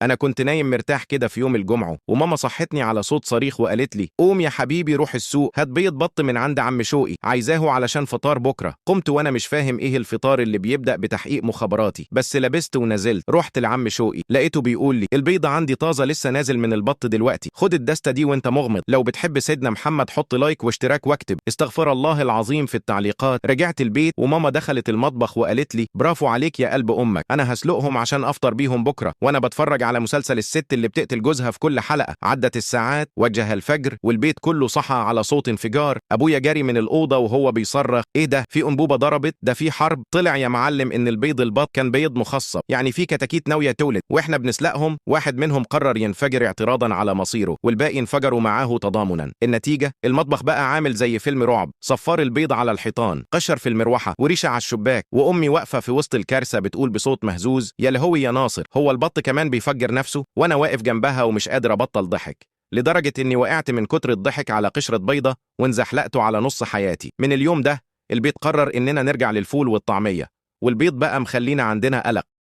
أنا كنت نايم مرتاح كده في يوم الجمعة، وماما صحتني على صوت صريخ وقالت لي: قوم يا حبيبي روح السوق، هات بيض بط من عند عم شوقي، عايزاه علشان فطار بكرة. قمت وأنا مش فاهم إيه الفطار اللي بيبدأ بتحقيق مخابراتي، بس لبست ونزلت. رحت لعم شوقي لقيته بيقول لي: البيض عندي طازة لسه نازل من البط دلوقتي، خد الدستة دي وانت مغمض. لو بتحب سيدنا محمد حط لايك واشتراك واكتب استغفر الله العظيم في التعليقات. رجعت البيت وماما دخلت المطبخ وقالت لي: برافو عليك يا قلب أمك، أنا هسلقهم عشان أفطر بيهم بكرة. وأنا بتفرج على مسلسل الست اللي بتقتل جوزها في كل حلقة. عدت الساعات، وجه الفجر، والبيت كله صحى على صوت انفجار. أبويا جاري من الأوضة وهو بيصرخ: إيه ده؟ في أنبوبة ضربت؟ ده في حرب. طلع يا معلم إن البيض البط كان بيض مخصب، يعني في كتاكيت ناوية تولد، وإحنا بنسلقهم. واحد منهم قرر ينفجر اعتراضا على مصيره، والباقي انفجروا معاه تضامنا. النتيجة المطبخ بقى عامل زي فيلم رعب. صفار البيض على الحيطان، قشر في المروحة، وريشة على الشباك، وأمي واقفة في وسط الكارثة بتقول بصوت مهزوز: يا لهوي يا ناصر، هو البط كمان بيفجر نفسه؟ وأنا واقف جنبها ومش قادر أبطل ضحك، لدرجة إني وقعت من كتر الضحك على قشرة بيضة وانزحلقت على نص حياتي. من اليوم ده البيت قرر إننا نرجع للفول والطعمية، والبيض بقى مخلينا عندنا قلق.